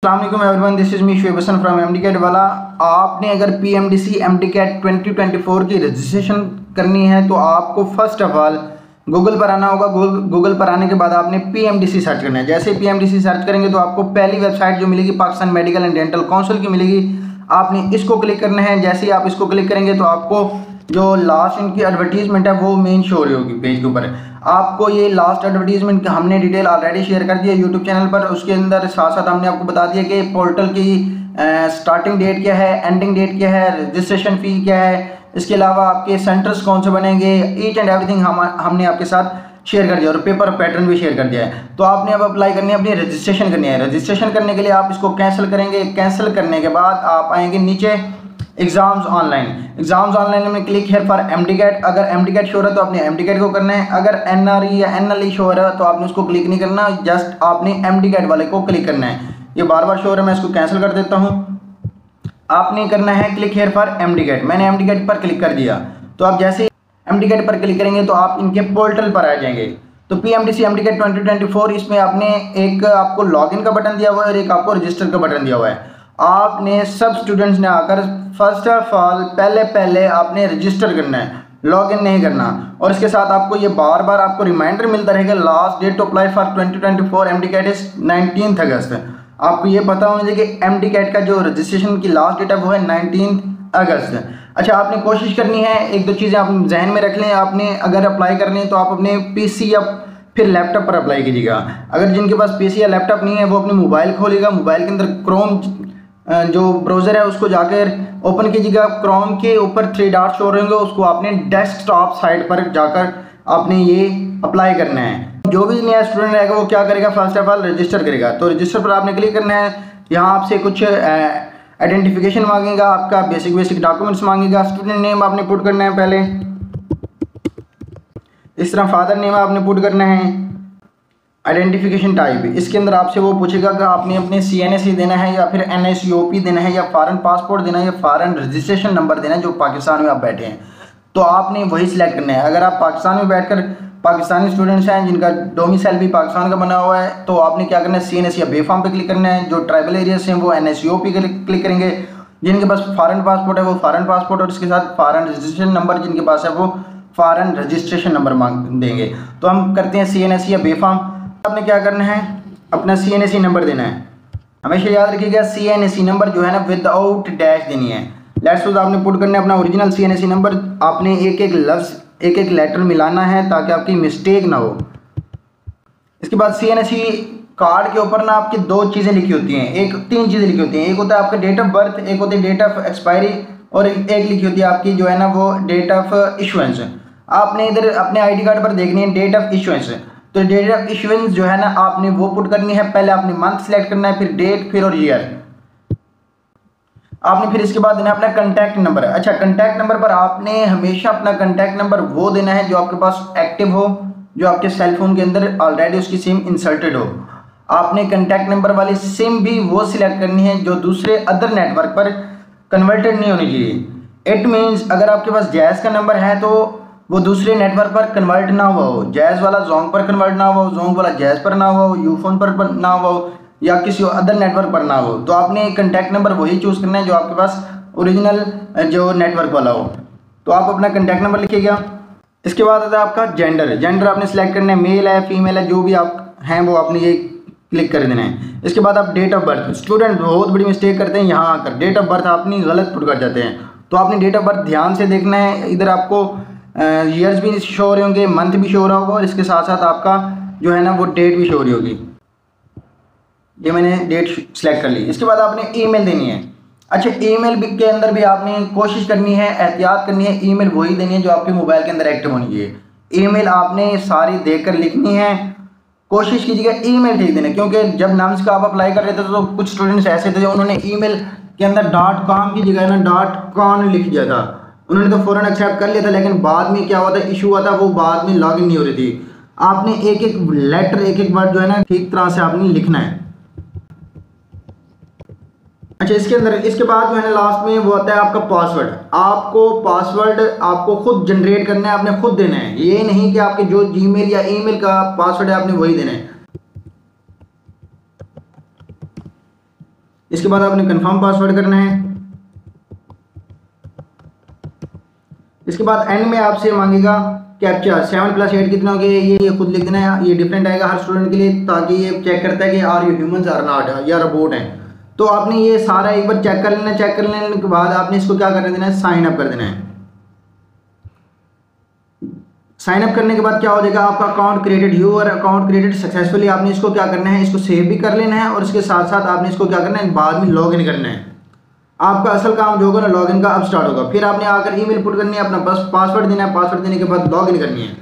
अस्सलाम वालेकुम everyone, this is me Shoaib Hasan from MDCAT वाला। आपने अगर पीएमडीसी एमडीकैट 2024 की रजिस्ट्रेशन करनी है तो आपको फर्स्ट ऑफ ऑल गूगल पर आना होगा। गूगल पर आने के बाद आपने पीएमडीसी सर्च करना है। जैसे पीएमडीसी सर्च करेंगे तो आपको पहली वेबसाइट जो मिलेगी Pakistan medical and dental council की मिलेगी। आपने इसको क्लिक करना है। जैसे ही आप इसको क्लिक करेंगे तो आपको जो लास्ट इनकी एडवर्टीजमेंट है वो मेन शो हो रही होगी पेज के ऊपर। आपको ये लास्ट एडवर्टीजमेंट हमने डिटेल ऑलरेडी शेयर कर दी है यूट्यूब चैनल पर। उसके अंदर साथ साथ हमने आपको बता दिया कि पोर्टल की स्टार्टिंग डेट क्या है, एंडिंग डेट क्या है, रजिस्ट्रेशन फ़ी क्या है, इसके अलावा आपके सेंटर्स कौन से बनेंगे, ईच एंड एवरीथिंग हमने आपके साथ शेयर कर दिया और पेपर पैटर्न भी शेयर कर दिया है। तो आपने अब अप्लाई करनी है, अपनी रजिस्ट्रेशन करनी है। रजिस्ट्रेशन करने के लिए आप इसको कैंसिल करेंगे। कैंसिल करने के बाद आप आएंगे नीचे एग्जाम्स ऑनलाइन में क्लिक है फॉर एमडीकैट। अगर एमडीकैट शो रहा है तो आपने एमडीकैट को करना है। अगर एनआरई या एनएलई शो रहा है तो आपने उसको क्लिक नहीं करना, जस्ट आपने एमडीकैट वाले को क्लिक करना है। ये बार बार शो रहा है, मैं इसको कैंसिल कर देता हूँ। आपने करना है क्लिक हेयर फॉर एमडीकैट। मैंने एमडीकैट पर क्लिक कर दिया। तो आप जैसे ही एमडीकैट पर क्लिक करेंगे तो आप इनके पोर्टल पर आ जाएंगे। तो पीएमडीसी एमडीकैट 2024 इसमें आपने एक आपको लॉगिन का बटन दिया हुआ है और एक आपको रजिस्टर का बटन दिया हुआ है। आपने सब स्टूडेंट्स ने आकर फर्स्ट ऑफ ऑल पहले आपने रजिस्टर करना है, लॉगिन नहीं करना। और इसके साथ आपको ये बार बार आपको रिमाइंडर मिलता रहेगा, last date to apply for 2024 MDCAT is 19 August. आपको ये पता होना चाहिए कि एमडीकैट का जो रजिस्ट्रेशन की लास्ट डेट है वो है 19 अगस्त। अच्छा, आपने कोशिश करनी है, एक दो चीज़ें आप जहन में रख लें। आपने अगर अप्लाई करनी है तो आप अपने पीसी या फिर लैपटॉप पर अप्लाई कीजिएगा। अगर जिनके पास पीसी या लैपटॉप नहीं है वो अपने मोबाइल खोलेगा, मोबाइल के अंदर क्रोम जो ब्राउज़र है उसको जाकर ओपन कीजिएगा। क्रोम के ऊपर 3 डॉट शो रहेंगे, उसको आपने डेस्कटॉप साइट पर जाकर आपने ये अप्लाई करना है। जो भी नया स्टूडेंट रहेगा वो क्या करेगा, फर्स्ट ऑफ ऑल रजिस्टर करेगा। तो रजिस्टर पर आपने क्लिक करना है। यहाँ आपसे कुछ आइडेंटिफिकेशन मांगेगा, आपका बेसिक डॉक्यूमेंट्स मांगेगा। स्टूडेंट नेम आपने पुट करना है पहले, इस तरह फादर नेम आपने पुट करना है। आइडेंटिफिकेशन टाइप, इसके अंदर आपसे वो पूछेगा कि आपने अपने CNSE देना है या फिर NSCOP देना है या फॉरेन पासपोर्ट देना है या फॉरेन रजिस्ट्रेशन नंबर देना है जो पाकिस्तान में आप बैठे हैं। तो आपने वही सिलेक्ट करना है। अगर आप पाकिस्तान में बैठकर पाकिस्तानी स्टूडेंट्स हैं जिनका डोमिसाइल भी पाकिस्तान का बना हुआ है तो आपने क्या करना है, CNSE या बेफाम पे क्लिक करना है। जो ट्राइबल एरियाज हैं वो NSCOP क्लिक करेंगे। जिनके पास फॉरेन पासपोर्ट है वो फॉरेन पासपोर्ट और इसके साथ फॉरेन रजिस्ट्रेशन नंबर जिनके पास है वो फॉरेन रजिस्ट्रेशन नंबर मांग देंगे। तो हम करते हैं CNSE या बेफाम। आपने क्या करना है, अपना CNSE नंबर देना है। हमेशा याद रखिएगा CNSE नंबर जो है ना विदाउट डैश देनी है। लेट्स सपोज आपने पुट करना है अपना ओरिजिनल CNSE नंबर। आपने एक एक लफ्ज़ एक एक लेटर मिलाना है ताकि आपकी मिस्टेक ना हो। इसके बाद CNSE कार्ड के ऊपर ना आपकी 2 चीज़ें लिखी होती हैं, 3 चीज़ें लिखी होती हैं। एक होता है आपका डेट ऑफ बर्थ, एक होती है डेट ऑफ एक्सपायरी और एक लिखी होती है आपकी जो है ना वो डेट ऑफ इशुएंस। आपने इधर अपने ID कार्ड पर देखनी है डेट ऑफ इशुएंस। तो डेट ऑफ इशुएंस जो है ना आपने वो पुट करनी है। पहले आपने मंथ सेलेक्ट करना है, फिर डेट, फिर और ईयर। आपने फिर इसके बाद देना है अपना कॉन्टैक्ट नंबर। अच्छा, कॉन्टैक्ट नंबर पर आपने हमेशा अपना कॉन्टैक्ट नंबर वो देना है जो आपके पास एक्टिव हो, जो आपके सेल फोन के अंदर ऑलरेडी उसकी सिम इंसर्टेड हो। आपने कॉन्टैक्ट नंबर वाली सिम भी वो सिलेक्ट करनी है जो दूसरे अदर नेटवर्क पर कन्वर्टेड नहीं होनी चाहिए। इट मीन्स अगर आपके पास जैज़ का नंबर है तो वो दूसरे नेटवर्क पर कन्वर्ट ना हुआ हो। जैज़ वाला जोंग पर कन्वर्ट ना हुआ हो, जोंग वाला जैज़ पर ना हुआ हो, यूफोन पर ना हुआ हो या किसी अदर नेटवर्क पर ना हो। तो आपने कॉन्टैक्ट नंबर वही चूज़ करना है जो आपके पास ओरिजिनल जो नेटवर्क वाला हो। तो आप अपना कॉन्टैक्ट नंबर लिखिएगा। इसके बाद आता है आपका जेंडर आपने सेलेक्ट करना है, मेल है फीमेल है जो भी आप हैं वो आपने ये क्लिक कर देना है। इसके बाद आप डेट ऑफ बर्थ, स्टूडेंट बहुत बड़ी मिस्टेक करते हैं यहाँ आकर, डेट ऑफ बर्थ आपने गलत पुट कर जाते हैं। तो आपने डेट ऑफ बर्थ ध्यान से देखना है। इधर आपको ईयर्स भी शो हो रहे होंगे, मंथ भी शो हो रहा होगा और इसके साथ साथ आपका जो है ना वो डेट भी शो हो रही होगी। ये मैंने डेट सेलेक्ट कर ली। इसके बाद आपने ईमेल देनी है। अच्छा, ईमेल के अंदर भी आपने कोशिश करनी है, एहतियात करनी है, ईमेल वही देनी है जो आपके मोबाइल के अंदर एक्टिव होनी चाहिए। ईमेल आपने सारी देखकर लिखनी है। कोशिश कीजिएगा ईमेल ठीक देना, क्योंकि जब नाम्स का आप अप्लाई कर रहे थे तो कुछ स्टूडेंट्स ऐसे थे जो उन्होंने ईमेल के अंदर .com की जगह ना .con लिख दिया था। उन्होंने तो फ़ौरन एक्सेप्ट कर लिया था, लेकिन बाद में क्या हुआ था, इशू हुआ था, वो बाद में लॉगिन नहीं हो रही थी। आपने एक एक लेटर एक एक वर्ड जो है ना ठीक तरह से आपने लिखना है। अच्छा, इसके बाद जो है ना लास्ट में वो आता है आपका पासवर्ड। आपको पासवर्ड आपको खुद जनरेट करना है, आपने खुद देना है। ये नहीं कि आपके जो जीमेल या ईमेल का पासवर्ड है आपने वही देना है। इसके बाद आपने कंफर्म पासवर्ड करना है। इसके बाद एंड में आपसे मांगेगा कैप्चा 7 + 8 कितना हो गया, ये खुद लिख देना है। ये डिफरेंट आएगा हर स्टूडेंट के लिए, ताकि ये चेक करता है कि are you humans are not या रोबोट हैं। तो आपने ये सारा एक बार चेक कर लेना। चेक कर लेने के बाद आपने इसको क्या कर देना है, साइन अप कर देना है। साइन अप करने के बाद क्या हो जाएगा, आपका account created, your account created successfully. आपने इसको क्या करना है, इसको सेव भी कर लेना है और इसके साथ साथ आपने इसको क्या करना है, बाद में लॉग इन करना है। आपका असल काम जो होगा ना लॉगिन का अब स्टार्ट होगा। फिर आपने आकर ईमेल पुट करनी है, अपना बस पासवर्ड देना है। पासवर्ड देने के बाद लॉगिन करनी है।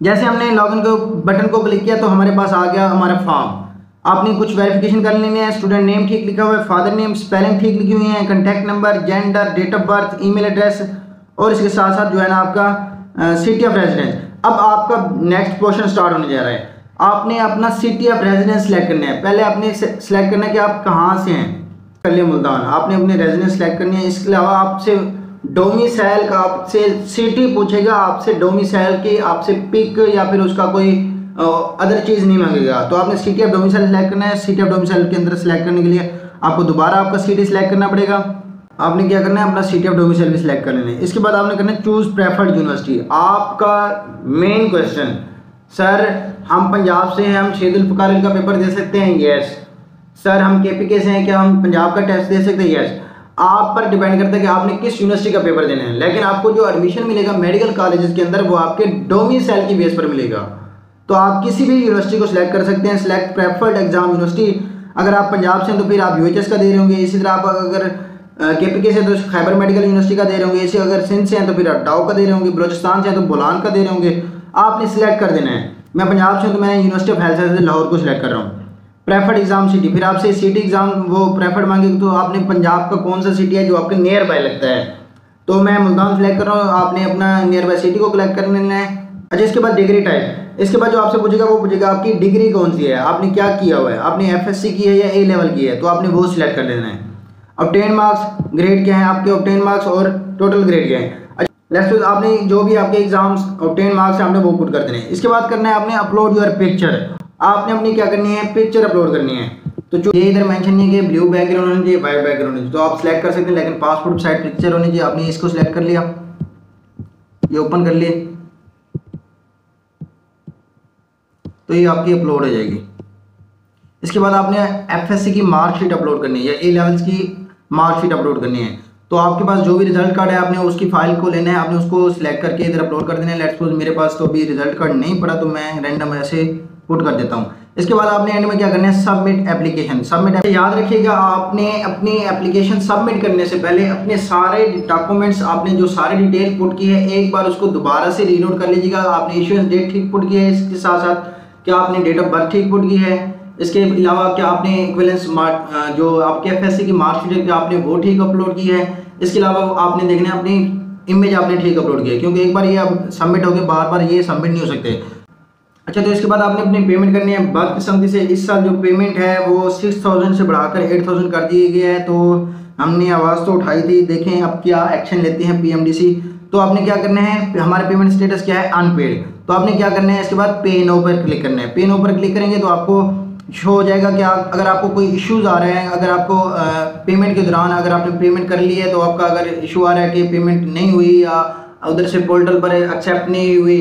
जैसे हमने लॉगिन को बटन को क्लिक किया तो हमारे पास आ गया हमारा फॉर्म। आपने कुछ वेरिफिकेशन कर लेनी है। स्टूडेंट नेम ठीक लिखा हुआ है, फादर नेम स्पेलिंग ठीक लिखी हुई है, contact number, gender, date of birth, email address और इसके साथ साथ जो है ना आपका सिटी ऑफ रेजिडेंस। अब आपका नेक्स्ट पोर्शन स्टार्ट होने जा रहा है। आपने अपना सिटी ऑफ रेजिडेंस सेलेक्ट करना है। पहले आपने सेलेक्ट करना है कि आप कहाँ से हैं। कर लिया मुल्तान, आपने अपने रेजिडेंस सेलेक्ट करनी है। इसके अलावा आपसे डोमिसाइल का, आपसे सिटी पूछेगा, आपसे डोमिसाइल की, आपसे पिक या फिर उसका कोई अदर चीज़ नहीं मांगेगा। तो आपने सिटी ऑफ डोमिसाइल सेलेक्ट करना है। सिटी ऑफ डोमिसाइल के अंदर सेलेक्ट करने के लिए आपको दोबारा आपका सिटी सेलेक्ट करना पड़ेगा। आपने क्या करना है, अपना सिटी ऑफ डोमिसाइल भी सिलेक्ट कर लेना है। इसके बाद आपने करना है चूज प्रेफर्ड यूनिवर्सिटी। आपका मेन क्वेश्चन, सर हम पंजाब से हैं, हम शहीदुल फ़ुक़ारा का पेपर दे सकते हैं? यस। सर हम KPK से हैं, क्या हम पंजाब का टेस्ट दे सकते हैं? यस। आप पर डिपेंड करता है कि आपने किस यूनिवर्सिटी का पेपर देना है। लेकिन आपको जो एडमिशन मिलेगा मेडिकल कॉलेजेस के अंदर वो आपके डोमिसाइल की बेस पर मिलेगा। तो आप किसी भी यूनिवर्सिटी को सिलेक्ट कर सकते हैं। Select preferred exam university. अगर आप पंजाब से हैं तो फिर आप UHS का दे रहे होंगे। इसी तरह आप अगर KPK से तो खैबर मेडिकल यूनिवर्सिटी का दे रहे होंगे। इसी अगर सिंध से हैं तो फिर आप डाउ का दे रहे होंगे। बलोचिस्तान से हैं तो बोलान का दे रहे होंगे। आपने सिलेक्ट कर देना है। मैं पंजाब से हूँ तो मैं university of health sciences Lahore को सिलेक्ट कर रहा हूँ। प्रेफर्ड एग्जाम सिटी, फिर आपसे सिटी एग्जाम वो प्रेफर्ड मांगेगी तो आपने पंजाब का कौन सा सिटी है जो आपके नियर बाय लगता है। तो मैं मुल्तान सेलेक्ट कर रहा हूँ। आपने अपना नियर बाय सिटी को कलेक्ट कर लेना है। अच्छा, इसके बाद डिग्री टाइप। इसके बाद जो आपसे पूछेगा वो पूछेगा आपकी डिग्री कौन सी है, आपने क्या किया हुआ है, आपने FSC की है या A लेवल की है, तो आपने वो सिलेक्ट कर लेना है। ऑब्टेन मार्क्स, ग्रेड क्या है आपके ऑब्टेन मार्क्स और टोटल ग्रेड क्या है। लेट्स आपने जो भी आपके एग्जाम्स ऑब्टेन मार्क्स है आपने वो पुट कर देने हैं। इसके बाद करना है आपने अपलोड योर पिक्चर। आपने अपनी क्या करनी है, पिक्चर अपलोड करनी है। तो जो ये इधर मेंशन नहीं है कि ब्लू बैकग्राउंड होना चाहिए, वाइट बैकग्राउंड होना चाहिए, तो आप सिलेक्ट कर सकते हैं। लेकिन पासपोर्ट साइज पिक्चर होनी चाहिए। आपने इसको सिलेक्ट कर लिया, ये ओपन कर लिए तो ये आपकी अपलोड हो जाएगी। इसके बाद आपने FSC की मार्कशीट अपलोड करनी है या A लेवल्स की मार्कशीट अपलोड करनी है। तो आपके पास जो भी रिजल्ट कार्ड है आपने उसकी फाइल को लेना है, आपने उसको सिलेक्ट करके इधर अपलोड कर देना है। लेट्स सपोज मेरे पास तो अभी रिजल्ट कार्ड नहीं पड़ा तो मैं रैंडम ऐसे पुट कर देता हूँ। इसके बाद आपने एंड में क्या करना है, सबमिट एप्लीकेशन। सबमिट, याद रखिएगा आपने अपनी एप्लीकेशन सबमिट करने से पहले अपने सारे डॉक्यूमेंट्स, आपने जो सारे डिटेल पुट की है एक बार उसको दोबारा से रीलोड कर लीजिएगा। आपने इश्यूएंस डेट ठीक पुट की है, इसके साथ साथ क्या आपने डेट ऑफ बर्थ ठीक पुट की है, इसके अलावा क्या आपने इक्विवेलेंस जो आपके FSC की मार्कशीट है आपने वो ठीक अपलोड की है। इसके अलावा आपने देखना है अपनी इमेज आपने ठीक अपलोड की है, क्योंकि एक बार ये अब सबमिट हो गए बार बार ये सबमिट नहीं हो सकते। अच्छा, तो इसके बाद आपने अपनी पेमेंट करनी है बदकिस्मती से। इस साल जो पेमेंट है वो 6000 से बढ़ाकर 8000 कर दिए गए है। तो हमने आवाज़ तो उठाई थी, देखें अब क्या एक्शन लेते हैं PMDC। तो आपने क्या करना है, हमारा पेमेंट स्टेटस क्या है, अनपेड। तो आपने क्या करना है, इसके बाद पे नो पर क्लिक करना है। पे नो पर क्लिक करेंगे तो आपको शो हो जाएगा कि अगर आपको कोई इश्यूज़ आ रहे हैं, अगर आपको पेमेंट के दौरान अगर आपने पेमेंट कर ली है तो आपका अगर इशू आ रहा है कि पेमेंट नहीं हुई या उधर से पोर्टल पर एक्सेप्ट नहीं हुई,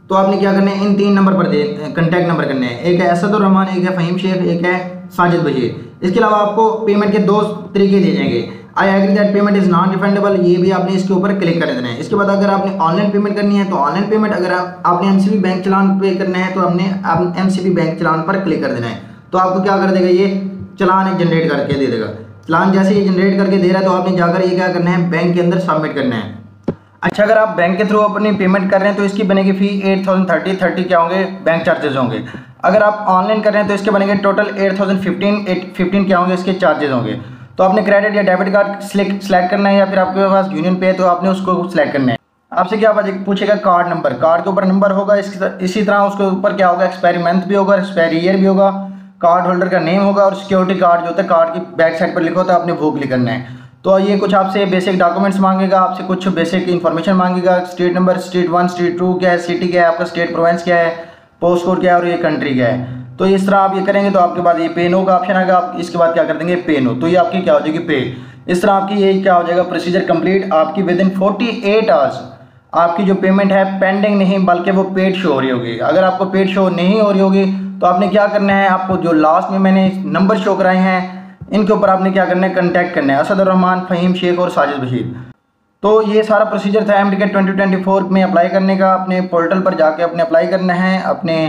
तो आपने क्या करना है, इन 3 नंबर पर कॉन्टैक्ट नंबर करने हैं। एक है असद रहमान, एक है फ़हीम शेख, एक है साजिद बशीर। इसके अलावा आपको पेमेंट के 2 तरीके दिए जाएंगे। I agree that payment is non refundable, ये भी आपने इसके ऊपर क्लिक कर देना है। इसके बाद अगर आपने ऑनलाइन पेमेंट करनी है तो ऑनलाइन पेमेंट, अगर आपने MCB बैंक चलान पे करना है तो हमने MCB बैंक चलान पर क्लिक कर देना है। तो आपको क्या कर देगा, ये चलान जनरेट करके दे देगा। चलान जैसे ये जनरेट करके दे रहा है तो आपने जाकर ये क्या करना है, बैंक के अंदर सबमिट करना है। अच्छा, अगर आप बैंक के थ्रू अपनी पेमेंट कर रहे हैं तो इसकी बनेगी फ़ी 8030 क्या होंगे, बैंक चार्जेस होंगे। अगर आप ऑनलाइन कर रहे हैं तो इसके बनेंगे टोटल 8015 क्या होंगे, इसके चार्जेस होंगे। तो आपने क्रेडिट या डेबिट कार्ड सेलेक्ट करना है या फिर आपके पास यूनियन पे है तो आपने उसको सेलेक्ट करना है। आपसे क्या पूछेगा, कार्ड नंबर, कार्ड के ऊपर नंबर होगा। इसी तरह उसके ऊपर क्या होगा, एक्सपायरी मंथ भी होगा, एक्सपायरी ईयर भी होगा, कार्ड होल्डर का नेम होगा और सिक्योरिटी कार्ड जो होता है कार्ड की बैक साइड पर लिखा होता है, आपने वो क्लिक करना है। तो ये कुछ आपसे बेसिक डॉक्यूमेंट्स मांगेगा, आपसे कुछ बेसिक इन्फॉर्मेशन मांगेगा। स्टेट नंबर, स्टेट 1, स्टेट 2 क्या है, सिटी क्या है, आपका स्टेट प्रोविंस क्या है, पोस्ट कोड क्या है और ये कंट्री क्या है। तो इस तरह आप ये करेंगे तो आपके बाद ये पे नो का ऑप्शन आएगा, आप इसके बाद क्या कर देंगे पे नो, तो ये आपकी क्या हो जाएगी पे। इस तरह आपकी ये क्या हो जाएगा प्रोसीजर कंप्लीट। आपकी विद इन 48 आवर्स आपकी जो पेमेंट है पेंडिंग नहीं बल्कि वो पेड शो हो रही होगी। अगर आपको पेड शो नहीं हो रही होगी तो आपने क्या करना है, आपको जो लास्ट में मैंने नंबर शो कराए हैं इनके ऊपर आपने क्या करना है, कॉन्टैक्ट करना है असदुर्रहमान, फ़हीम शेख और साजिद बशीर। तो ये सारा प्रोसीजर था MDCAT 2024 में अप्लाई करने का। अपने पोर्टल पर जाके अपने अप्लाई करना है, अपने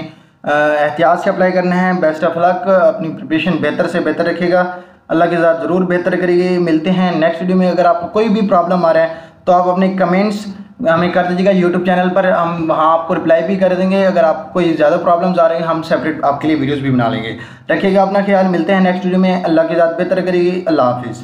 एहतियात से अप्लाई करना है। बेस्ट ऑफ लक, अपनी प्रिपरेशन बेहतर से बेहतर रखिएगा, अल्लाह के साथ ज़रूर बेहतर करिए। मिलते हैं नेक्स्ट वीडियो में। अगर आपको कोई भी प्रॉब्लम आ रहा है तो आप अपने कमेंट्स हमें कर दीजिएगा यूट्यूब चैनल पर, हम वहाँ आपको रिप्लाई भी कर देंगे। अगर आपको कोई ज़्यादा प्रॉब्लम्स आ रही हैं हम सेपरेट आपके लिए वीडियोज़ भी बना लेंगे। रखिएगा अपना ख्याल, मिलते हैं नेक्स्ट वीडियो में। अल्लाह के साथ बेहतर करिए, अल्लाह हाफिज़।